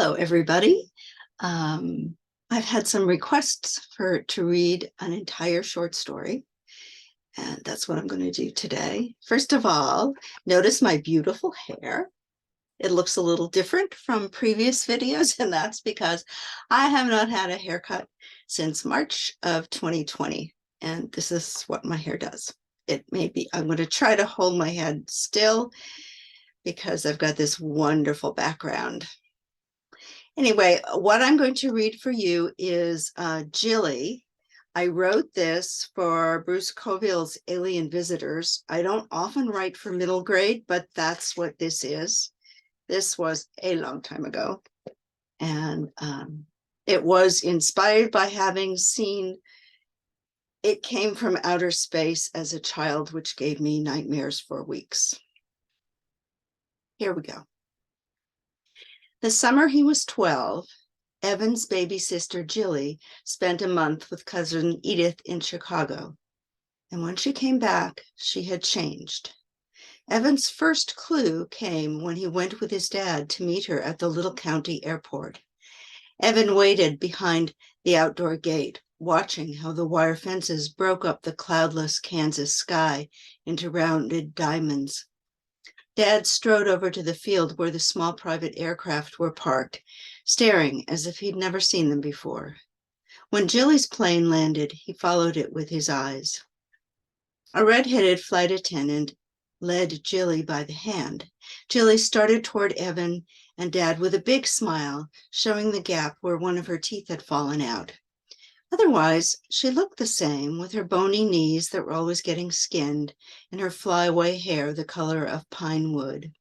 Hello, everybody. I've had some requests to read an entire short story, and that's what I'm going to do today. First of all, notice my beautiful hair. It looks a little different from previous videos, and that's because I have not had a haircut since March of 2020, and this is what my hair does. I'm going to try to hold my head still because I've got this wonderful background. Anyway, what I'm going to read for you is Jilly. I wrote this for Bruce Coville's Alien Visitors. I don't often write for middle grade, but that's what this is. This was a long time ago. And it was inspired by having seen It Came from Outer Space as a child, which gave me nightmares for weeks. Here we go. The summer he was 12, Evan's baby sister, Jilly, spent a month with cousin Edith in Chicago. And when she came back, she had changed. Evan's first clue came when he went with his dad to meet her at the little county airport. Evan waited behind the outdoor gate, watching how the wire fences broke up the cloudless Kansas sky into rounded diamonds. Dad strode over to the field where the small private aircraft were parked, staring as if he'd never seen them before. When Jilly's plane landed, he followed it with his eyes. A red-headed flight attendant led Jilly by the hand. Jilly started toward Evan and Dad with a big smile, showing the gap where one of her teeth had fallen out. Otherwise, she looked the same, with her bony knees that were always getting skinned and her flyaway hair the color of pine wood.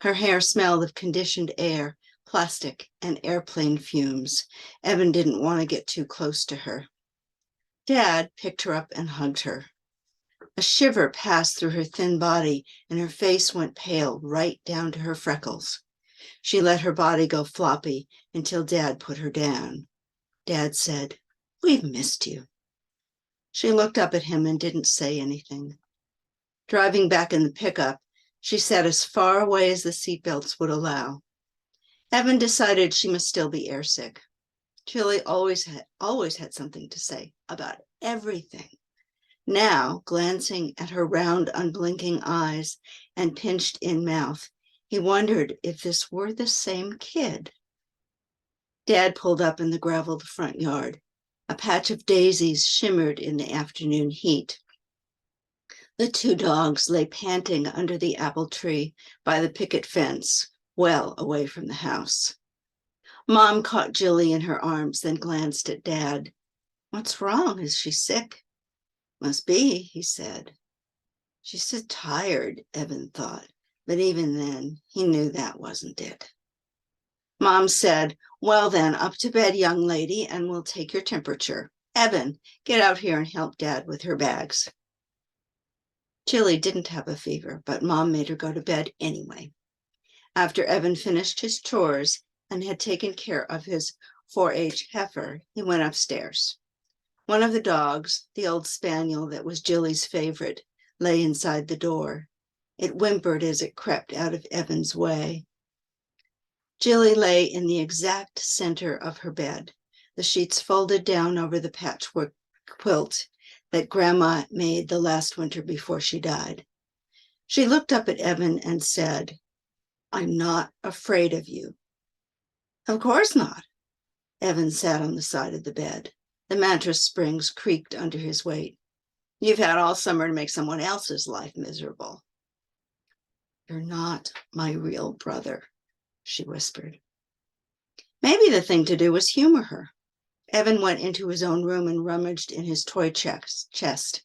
Her hair smelled of conditioned air, plastic, and airplane fumes. Evan didn't want to get too close to her. Dad picked her up and hugged her. A shiver passed through her thin body, and her face went pale right down to her freckles. She let her body go floppy until Dad put her down. Dad said, "We've missed you." She looked up at him and didn't say anything. Driving back in the pickup, she sat as far away as the seatbelts would allow. Evan decided she must still be airsick. Jilly always had something to say about everything. Now, glancing at her round, unblinking eyes and pinched-in mouth, he wondered if this were the same kid. Dad pulled up in the graveled front yard. A patch of daisies shimmered in the afternoon heat. The two dogs lay panting under the apple tree by the picket fence, well away from the house. Mom caught Jilly in her arms, then glanced at Dad. "What's wrong? Is she sick?" "Must be," he said. "She's so tired," Evan thought, but even then, he knew that wasn't it. Mom said, "Well then, up to bed, young lady, and we'll take your temperature. Evan, get out here and help Dad with her bags." Jilly didn't have a fever, but Mom made her go to bed anyway. After Evan finished his chores and had taken care of his 4-H heifer, he went upstairs. One of the dogs, the old spaniel that was Jilly's favorite, lay inside the door. It whimpered as it crept out of Evan's way. Jilly lay in the exact center of her bed, the sheets folded down over the patchwork quilt that Grandma made the last winter before she died. She looked up at Evan and said, "I'm not afraid of you." "Of course not." Evan sat on the side of the bed. The mattress springs creaked under his weight. "You've had all summer to make someone else's life miserable." "You're not my real brother," she whispered. Maybe the thing to do was humor her. Evan went into his own room and rummaged in his toy chest.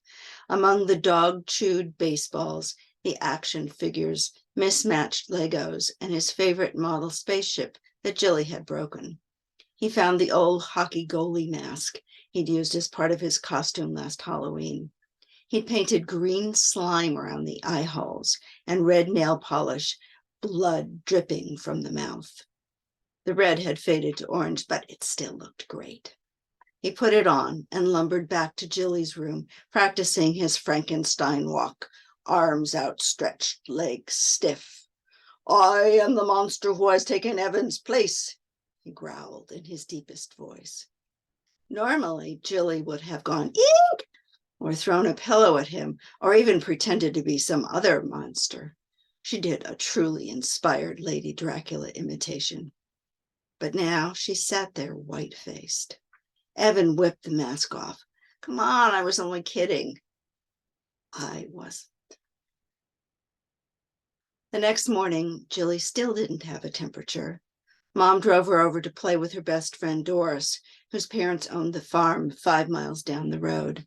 Among the dog-chewed baseballs, the action figures, mismatched Legos, and his favorite model spaceship that Jilly had broken. He found the old hockey goalie mask he'd used as part of his costume last Halloween. He'd painted green slime around the eye holes and red nail polish, blood dripping from the mouth. The red had faded to orange, but it still looked great. He put it on and lumbered back to Jilly's room, practicing his Frankenstein walk, arms outstretched, legs stiff. "I am the monster who has taken Evan's place," he growled in his deepest voice. Normally, Jilly would have gone, eek, or thrown a pillow at him, or even pretended to be some other monster. She did a truly inspired Lady Dracula imitation. But now she sat there white-faced. Evan whipped the mask off. Come on, I was only kidding. I wasn't. The next morning, Jilly still didn't have a temperature. Mom drove her over to play with her best friend Doris, whose parents owned the farm 5 miles down the road.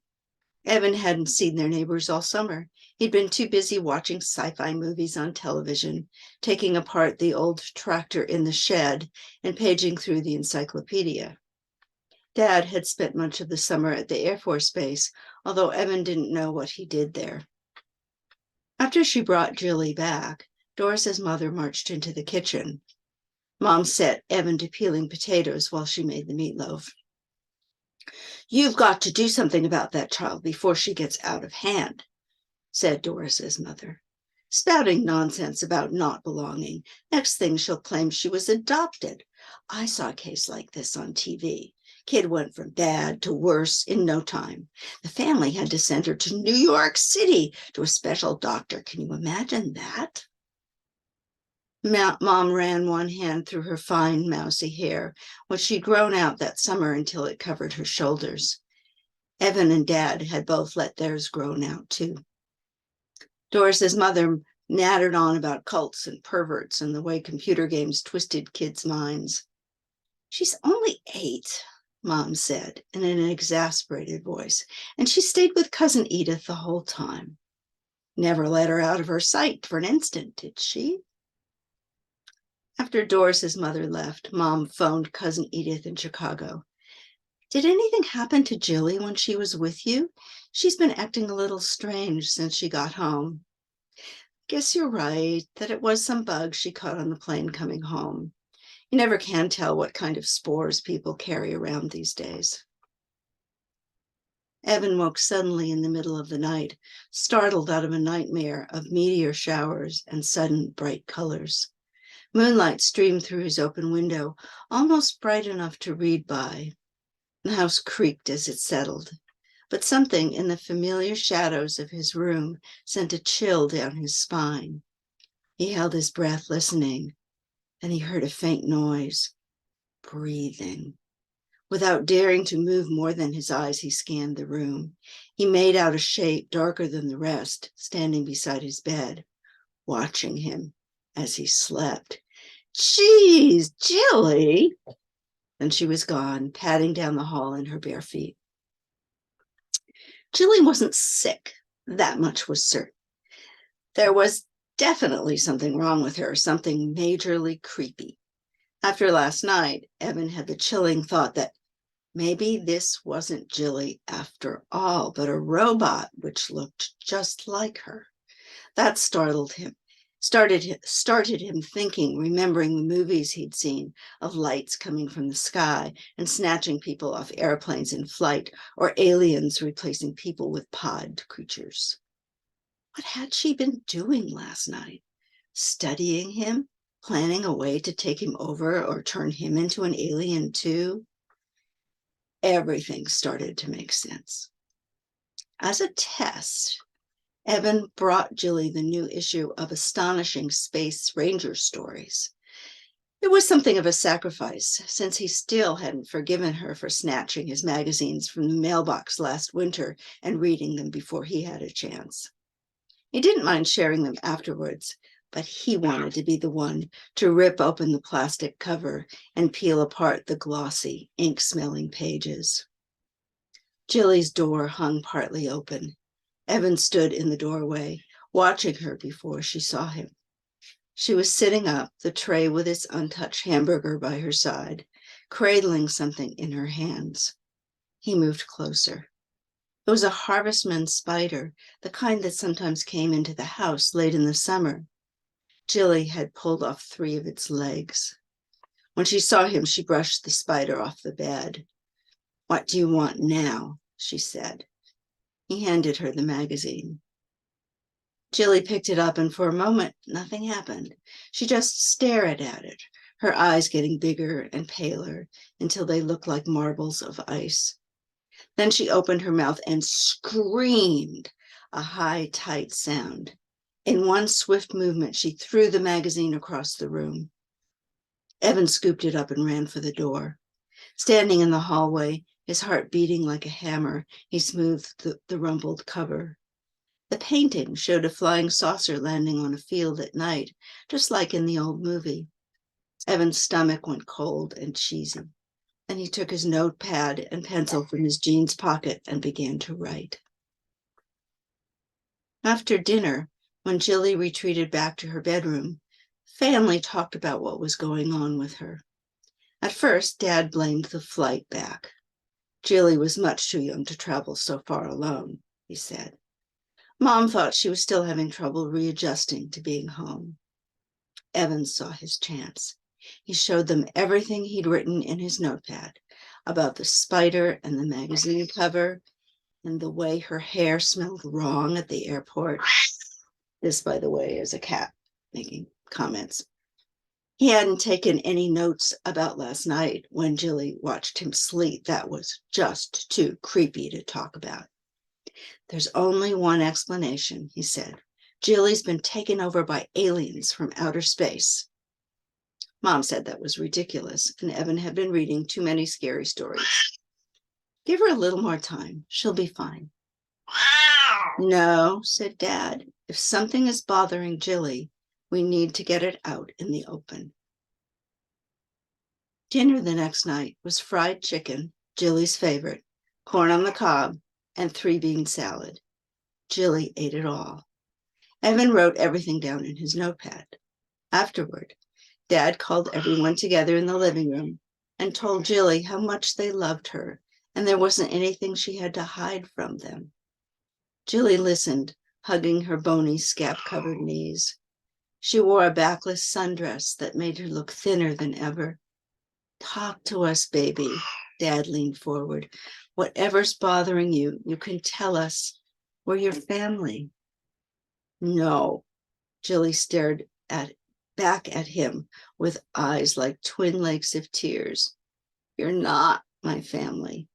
Evan hadn't seen their neighbors all summer. He'd been too busy watching sci-fi movies on television, taking apart the old tractor in the shed, and paging through the encyclopedia. Dad had spent much of the summer at the Air Force Base, although Evan didn't know what he did there. After she brought Jilly back, Doris's mother marched into the kitchen. Mom set Evan to peeling potatoes while she made the meatloaf. You've got to do something about that child before she gets out of hand, said Doris's mother. Spouting nonsense about not belonging. Next thing she'll claim she was adopted. I saw a case like this on TV. Kid went from bad to worse in no time. The family had to send her to New York City to a special doctor. Can you imagine that? Mom ran one hand through her fine, mousy hair, which she'd grown out that summer until it covered her shoulders. Evan and Dad had both let theirs grow out, too. Doris's mother nattered on about cults and perverts and the way computer games twisted kids' minds. She's only 8, Mom said in an exasperated voice, and she stayed with Cousin Edith the whole time. Never let her out of her sight for an instant, did she? After Doris's mother left, Mom phoned Cousin Edith in Chicago. Did anything happen to Jilly when she was with you? She's been acting a little strange since she got home. Guess you're right, that it was some bug she caught on the plane coming home. You never can tell what kind of spores people carry around these days. Evan woke suddenly in the middle of the night, startled out of a nightmare of meteor showers and sudden bright colors. Moonlight streamed through his open window, almost bright enough to read by. The house creaked as it settled, but something in the familiar shadows of his room sent a chill down his spine. He held his breath, listening, and he heard a faint noise. Breathing. Without daring to move more than his eyes, he scanned the room. He made out a shape darker than the rest, standing beside his bed, watching him as he slept. Geez, Jilly! Then she was gone, padding down the hall in her bare feet. Jilly wasn't sick, that much was certain. There was definitely something wrong with her, something majorly creepy. After last night, Evan had the chilling thought that maybe this wasn't Jilly after all, but a robot which looked just like her. That startled him. Started him thinking, remembering the movies he'd seen of lights coming from the sky and snatching people off airplanes in flight, or aliens replacing people with pod creatures. What had she been doing last night? Studying him? Planning a way to take him over or turn him into an alien too? Everything started to make sense. As a test, Evan brought Jilly the new issue of Astonishing Space Ranger Stories. It was something of a sacrifice, since he still hadn't forgiven her for snatching his magazines from the mailbox last winter and reading them before he had a chance. He didn't mind sharing them afterwards, but he wanted to be the one to rip open the plastic cover and peel apart the glossy, ink-smelling pages. Jilly's door hung partly open. Evan stood in the doorway, watching her before she saw him. She was sitting up, the tray with its untouched hamburger by her side, cradling something in her hands. He moved closer. It was a harvestman spider, the kind that sometimes came into the house late in the summer. Jilly had pulled off 3 of its legs. When she saw him, she brushed the spider off the bed. "What do you want now?" she said. He handed her the magazine. Jilly picked it up, and for a moment, nothing happened. She just stared at it, her eyes getting bigger and paler until they looked like marbles of ice. Then she opened her mouth and screamed, a high, tight sound. In one swift movement, she threw the magazine across the room. Evan scooped it up and ran for the door. Standing in the hallway, his heart beating like a hammer, he smoothed the rumpled cover. The painting showed a flying saucer landing on a field at night, just like in the old movie. Evan's stomach went cold and cheesy. Then he took his notepad and pencil from his jeans pocket and began to write. After dinner, when Jilly retreated back to her bedroom, family talked about what was going on with her. At first, Dad blamed the flight back. Jilly was much too young to travel so far alone, he said. Mom thought she was still having trouble readjusting to being home. Evan saw his chance. He showed them everything he'd written in his notepad about the spider and the magazine cover and the way her hair smelled wrong at the airport. This, by the way, is a cat making comments. He hadn't taken any notes about last night when Jilly watched him sleep. That was just too creepy to talk about. There's only one explanation, he said. Jilly's been taken over by aliens from outer space. Mom said that was ridiculous, and Evan had been reading too many scary stories. Give her a little more time. She'll be fine. No, said Dad. If something is bothering Jilly, we need to get it out in the open. Dinner the next night was fried chicken, Jilly's favorite, corn on the cob, and 3-bean salad. Jilly ate it all. Evan wrote everything down in his notepad. Afterward, Dad called everyone together in the living room and told Jilly how much they loved her, and there wasn't anything she had to hide from them. Jilly listened, hugging her bony, scab-covered knees. She wore a backless sundress that made her look thinner than ever. Talk to us, baby, Dad leaned forward. Whatever's bothering you, you can tell us. We're your family. No, Jilly stared back at him with eyes like twin lakes of tears. You're not my family.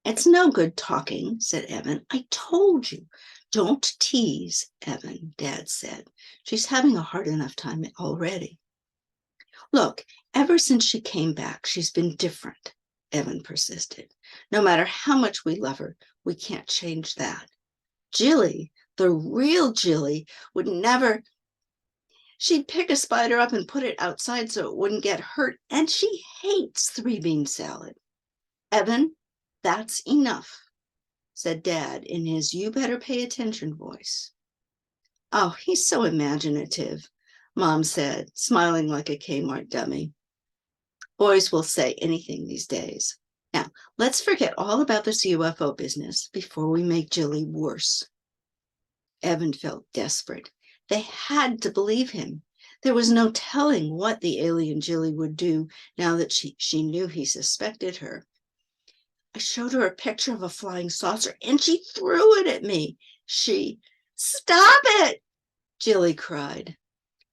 It's no good talking, said Evan. I told you. Don't tease, Evan, Dad said. She's having a hard enough time already. Look, ever since she came back, she's been different, Evan persisted. No matter how much we love her, we can't change that. Jilly, the real Jilly, would never. She'd pick a spider up and put it outside so it wouldn't get hurt, and she hates 3-bean salad. Evan, that's enough, said Dad in his you better pay attention voice. Oh, he's so imaginative, Mom said, smiling like a Kmart dummy. Boys will say anything these days. Now, let's forget all about this UFO business before we make Jilly worse. Evan felt desperate. They had to believe him. There was no telling what the alien Jilly would do now that she knew he suspected her. I showed her a picture of a flying saucer and she threw it at me. Stop it, Jilly cried.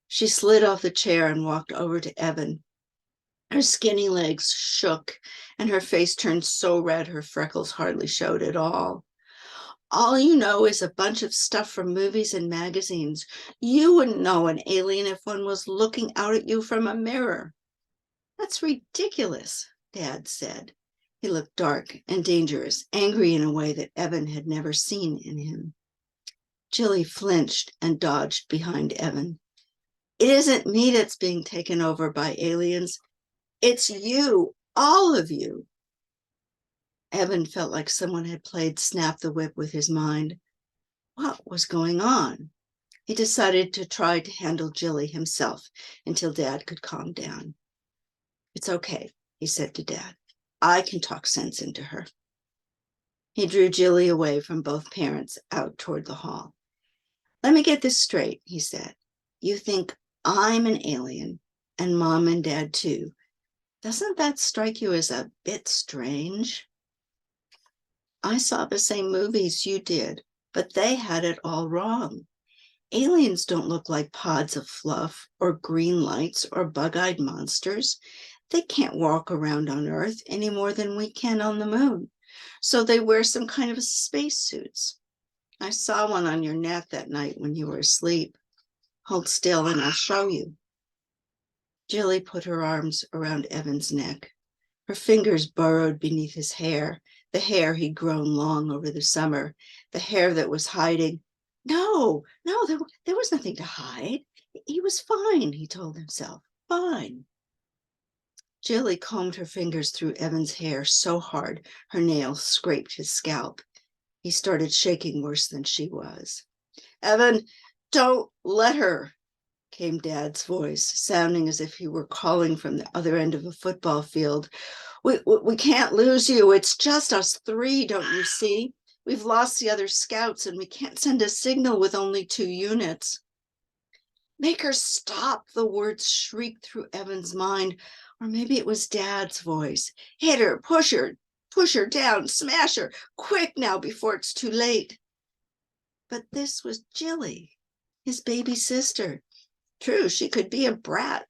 She slid off the chair and walked over to Evan. Her skinny legs shook and her face turned so red her freckles hardly showed at all. All you know is a bunch of stuff from movies and magazines. You wouldn't know an alien if one was looking out at you from a mirror. That's ridiculous, Dad said. He looked dark and dangerous, angry in a way that Evan had never seen in him. Jilly flinched and dodged behind Evan. It isn't me that's being taken over by aliens. It's you, all of you. Evan felt like someone had played snap the whip with his mind. What was going on? He decided to try to handle Jilly himself until Dad could calm down. It's okay, he said to Dad. I can talk sense into her. He drew Jilly away from both parents out toward the hall. Let me get this straight, he said. You think I'm an alien and Mom and Dad too. Doesn't that strike you as a bit strange? I saw the same movies you did, but they had it all wrong. Aliens don't look like pods of fluff or green lights or bug-eyed monsters. They can't walk around on Earth any more than we can on the moon. So they wear some kind of spacesuits. I saw one on your net that night when you were asleep. Hold still and I'll show you. Jilly put her arms around Evan's neck. Her fingers burrowed beneath his hair, the hair he'd grown long over the summer, the hair that was hiding. No, there was nothing to hide. He was fine, he told himself. Fine. Jilly combed her fingers through Evan's hair so hard her nails scraped his scalp. He started shaking worse than she was. Evan, don't let her, came Dad's voice, sounding as if he were calling from the other end of a football field. We can't lose you. It's just us three, don't you see? We've lost the other scouts and we can't send a signal with only 2 units. Make her stop, the words shrieked through Evan's mind. Or maybe it was Dad's voice. Hit her, push her down, smash her, quick now before it's too late. But this was Jilly, his baby sister. True, she could be a brat,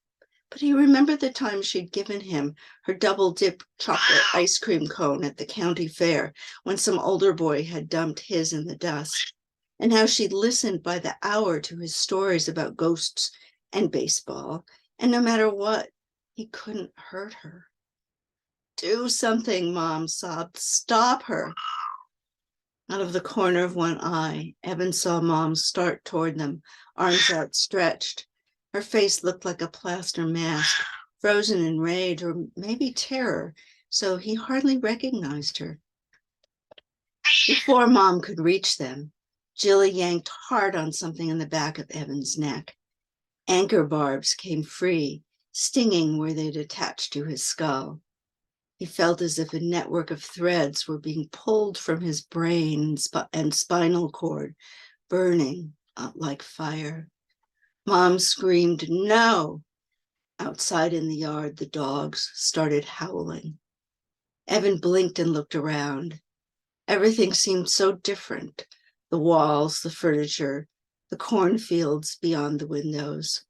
but he remembered the time she'd given him her double-dip chocolate ice cream cone at the county fair when some older boy had dumped his in the dust, and how she'd listened by the hour to his stories about ghosts and baseball, and no matter what, he couldn't hurt her. Do something, Mom sobbed. Stop her. Out of the corner of one eye, Evan saw Mom start toward them, arms outstretched. Her face looked like a plaster mask, frozen in rage or maybe terror, so he hardly recognized her. Before Mom could reach them, Jilly yanked hard on something in the back of Evan's neck. Anchor barbs came free, stinging where they'd attached to his skull. He felt as if a network of threads were being pulled from his brain and spinal cord, burning up like fire. Mom screamed, no! Outside in the yard, the dogs started howling. Evan blinked and looked around. Everything seemed so different. The walls, the furniture, the cornfields beyond the windows.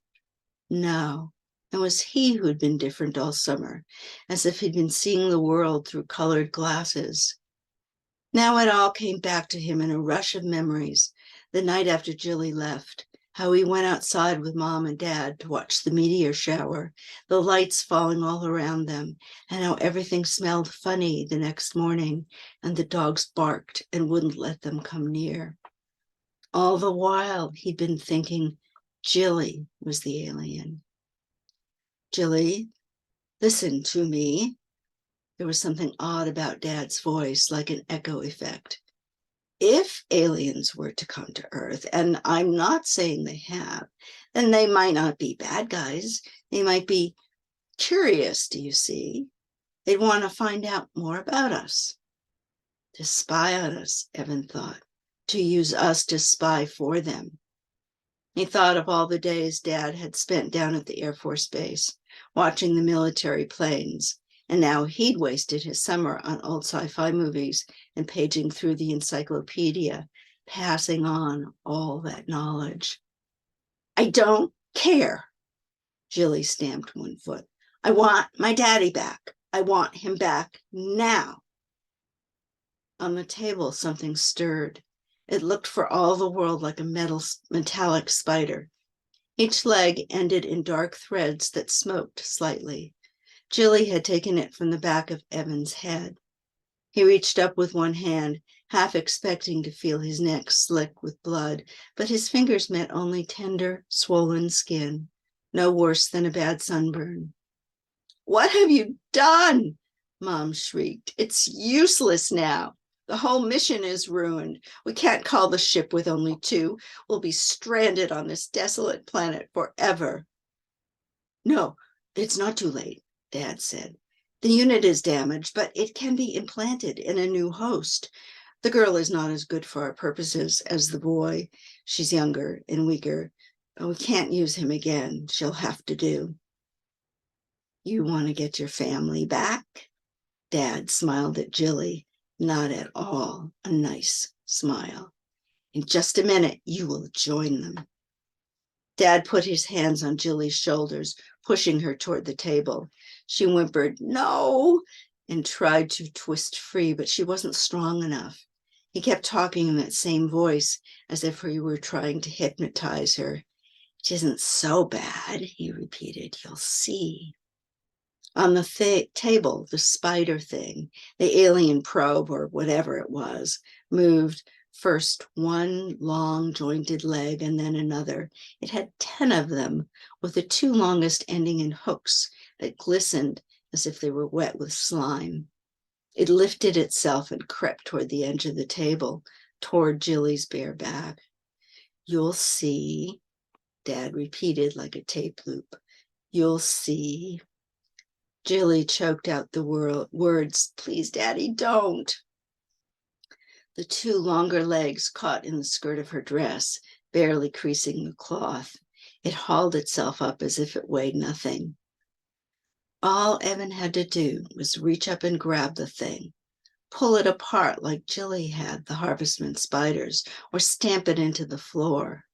No, it was he who'd been different all summer, as if he'd been seeing the world through colored glasses. Now it all came back to him in a rush of memories. The night after Jilly left, how he went outside with Mom and Dad to watch the meteor shower, the lights falling all around them, and how everything smelled funny the next morning, and the dogs barked and wouldn't let them come near. All the while, he'd been thinking Jilly was the alien. Jilly, listen to me. There was something odd about Dad's voice, like an echo effect. If aliens were to come to Earth, and I'm not saying they have, then they might not be bad guys. They might be curious, do you see? They'd want to find out more about us. To spy on us, Evan thought. To use us to spy for them. He thought of all the days Dad had spent down at the Air Force Base, watching the military planes, and now he'd wasted his summer on old sci-fi movies and paging through the encyclopedia, passing on all that knowledge. I don't care. Jilly stamped one foot. I want my daddy back. I want him back now. On the table, something stirred. It looked for all the world like a metallic spider. Each leg ended in dark threads that smoked slightly. Jilly had taken it from the back of Evan's head. He reached up with one hand, half expecting to feel his neck slick with blood, but his fingers met only tender, swollen skin, no worse than a bad sunburn. What have you done? Mom shrieked. It's useless now. The whole mission is ruined. We can't call the ship with only 2. We'll be stranded on this desolate planet forever. No, it's not too late, Dad said. The unit is damaged, but it can be implanted in a new host. The girl is not as good for our purposes as the boy. She's younger and weaker. We can't use him again. She'll have to do. You want to get your family back? Dad smiled at Jilly. Not at all a nice smile. In just a minute, you will join them. Dad put his hands on Jilly's shoulders, pushing her toward the table. She whimpered, "No," and tried to twist free, but she wasn't strong enough. He kept talking in that same voice, as if he were trying to hypnotize her. "It isn't so bad," he repeated. "You'll see." On the table, the spider thing, the alien probe or whatever it was, moved first one long jointed leg and then another. It had 10 of them, with the 2 longest ending in hooks that glistened as if they were wet with slime. It lifted itself and crept toward the edge of the table, toward Jilly's bare back. "You'll see," Dad repeated like a tape loop. "You'll see." Jilly choked out the words, "Please, Daddy, don't." The 2 longer legs caught in the skirt of her dress, barely creasing the cloth. It hauled itself up as if it weighed nothing. All Evan had to do was reach up and grab the thing, pull it apart like Jilly had the harvestman spiders, or stamp it into the floor.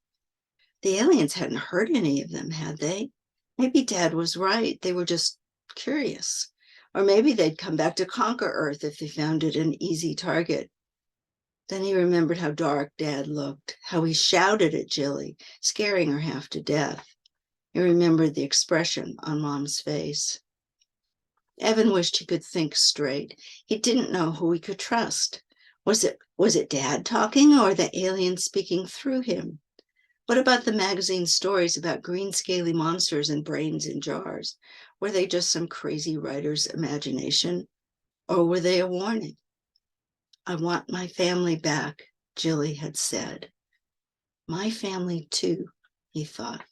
The aliens hadn't hurt any of them, had they? Maybe Dad was right. They were just curious. Or maybe they'd come back to conquer Earth if they found it an easy target. Then he remembered how dark Dad looked, how he shouted at Jilly, scaring her half to death. He remembered the expression on Mom's face. Evan wished he could think straight. He didn't know who he could trust. Was it Dad talking or the alien speaking through him? What about the magazine stories about green scaly monsters and brains in jars? Were they just some crazy writer's imagination? Or were they a warning? "I want my family back," Jilly had said. My family too, he thought.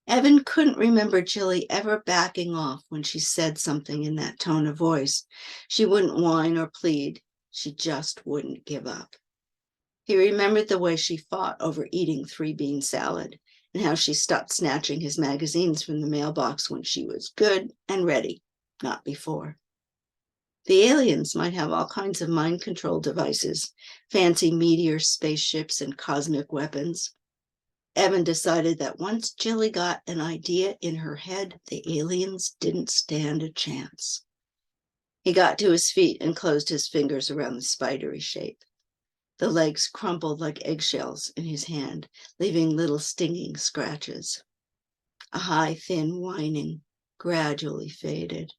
Evan couldn't remember Jilly ever backing off when she said something in that tone of voice. She wouldn't whine or plead. She just wouldn't give up. He remembered the way she fought over eating 3-bean salad and how she stopped snatching his magazines from the mailbox when she was good and ready, not before. The aliens might have all kinds of mind control devices, fancy meteor spaceships and cosmic weapons. Evan decided that once Jilly got an idea in her head, the aliens didn't stand a chance. He got to his feet and closed his fingers around the spidery shape. The legs crumpled like eggshells in his hand, leaving little stinging scratches. A high, thin whining gradually faded.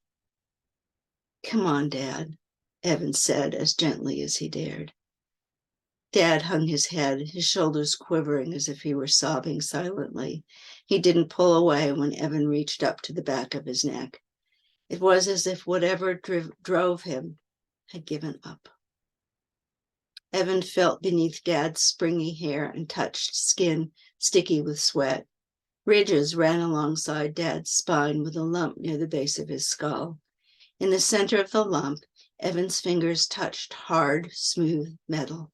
"Come on, Dad," Evan said as gently as he dared. Dad hung his head, his shoulders quivering as if he were sobbing silently. He didn't pull away when Evan reached up to the back of his neck. It was as if whatever drove him had given up. Evan felt beneath Dad's springy hair and touched skin sticky with sweat. Ridges ran alongside Dad's spine with a lump near the base of his skull. In the center of the lump, Evan's fingers touched hard, smooth metal.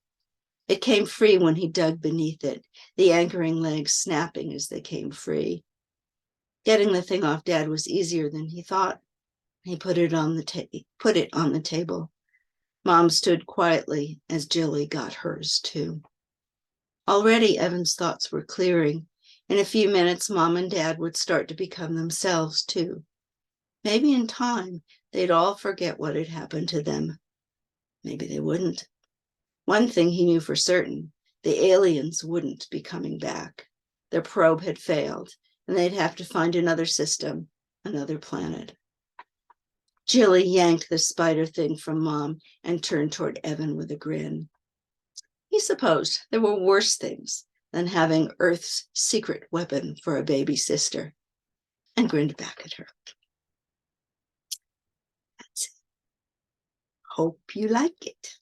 It came free when he dug beneath it, the anchoring legs snapping as they came free. Getting the thing off Dad was easier than he thought. He put it on the table. Mom stood quietly as Jilly got hers too. Already Evan's thoughts were clearing. In a few minutes, Mom and Dad would start to become themselves too. Maybe in time, they'd all forget what had happened to them. Maybe they wouldn't. One thing he knew for certain, the aliens wouldn't be coming back. Their probe had failed, and they'd have to find another system, another planet. Jilly yanked the spider thing from Mom and turned toward Evan with a grin. He supposed there were worse things than having Earth's secret weapon for a baby sister, and grinned back at her. That's it. Hope you like it.